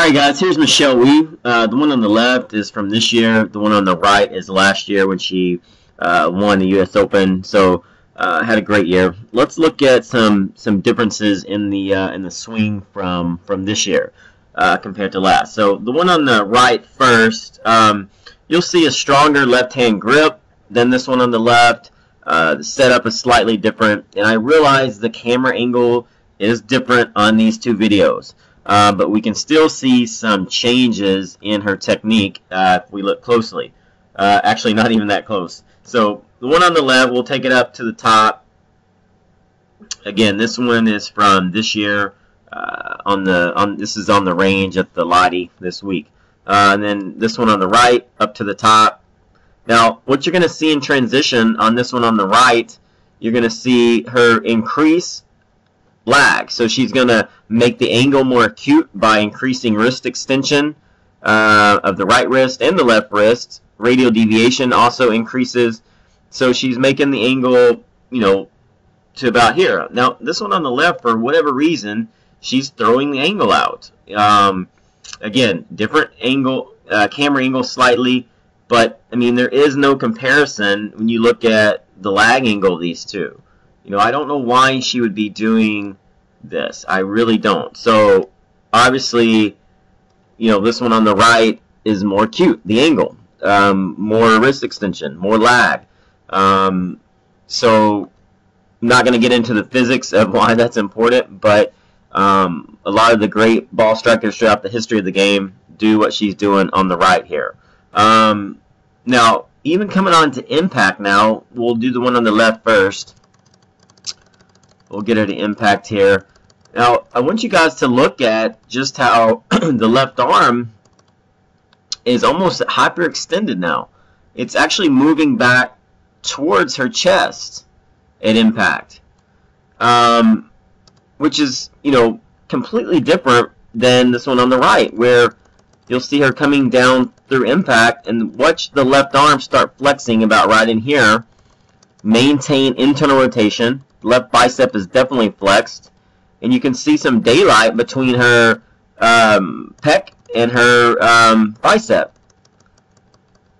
Alright guys, here's Michelle Wie. The one on the left is from this year. The one on the right is last year when she won the U.S. Open. So had a great year. Let's look at some differences in the swing from this year compared to last. So the one on the right first, you'll see a stronger left-hand grip than this one on the left. The setup is slightly different, and I realize the camera angle is different on these two videos. But we can still see some changes in her technique if we look closely. Actually, not even that close. So the one on the left, we'll take it up to the top. Again, this one is from this year. This is on the range at the Lottie this week. And then this one on the right, up to the top. Now, what you're going to see in transition on this one on the right, you're going to see her increase lag. So she's going to make the angle more acute by increasing wrist extension of the right wrist and the left wrist. Radial deviation also increases. So she's making the angle, to about here. Now, this one on the left, for whatever reason, she's throwing the angle out. Again, different angle, camera angle slightly, but, I mean, there is no comparison when you look at the lag angle of these two. I don't know why she would be doing this. I really don't. So, obviously, this one on the right is more acute, the angle. More wrist extension, more lag. So, I'm not going to get into the physics of why that's important, but a lot of the great ball strikers throughout the history of the game do what she's doing on the right here. Now, even coming on to impact now, we'll do the one on the left first. We'll get her to impact here. Now, I want you guys to look at just how the left arm is almost hyperextended now. It's actually moving back towards her chest at impact, which is, completely different than this one on the right, where you'll see her coming down through impact, and watch the left arm start flexing about right in here. Maintain internal rotation. Left bicep is definitely flexed, and you can see some daylight between her pec and her bicep.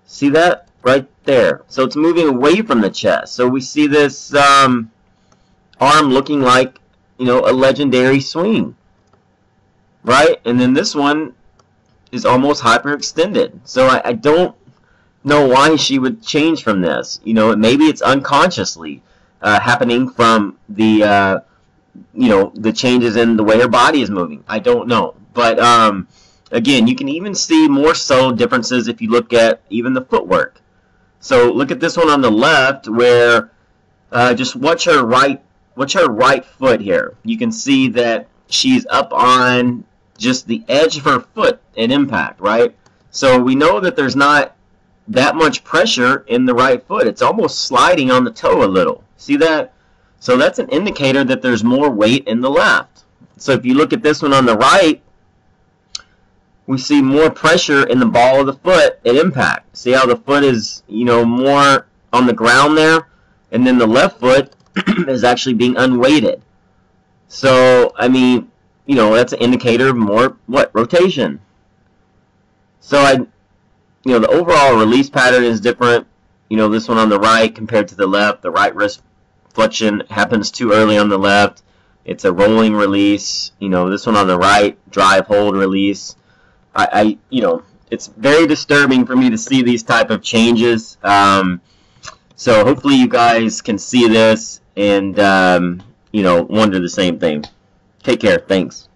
See that right there? So it's moving away from the chest. So we see this arm looking like a legendary swing, right? And then this one is almost hyperextended. So I don't know why she would change from this. Maybe it's unconsciously happening from the the changes in the way her body is moving. I don't know, but again, you can even see more subtle differences if you look at even the footwork. So look at this one on the left, where just watch her right foot here. You can see that she's up on just the edge of her foot at impact, right? So we know that there's not that much pressure in the right foot. It's almost sliding on the toe a little. See that? So that's an indicator that there's more weight in the left. So if you look at this one on the right, we see more pressure in the ball of the foot at impact. See how the foot is, more on the ground there? And then the left foot is actually being unweighted. So, I mean, that's an indicator of more, rotation. So the overall release pattern is different. This one on the right compared to the left. The right wrist flexion happens too early on the left. It's a rolling release. This one on the right, drive, hold, release. It's very disturbing for me to see these type of changes. So hopefully you guys can see this and, wonder the same thing. Take care. Thanks.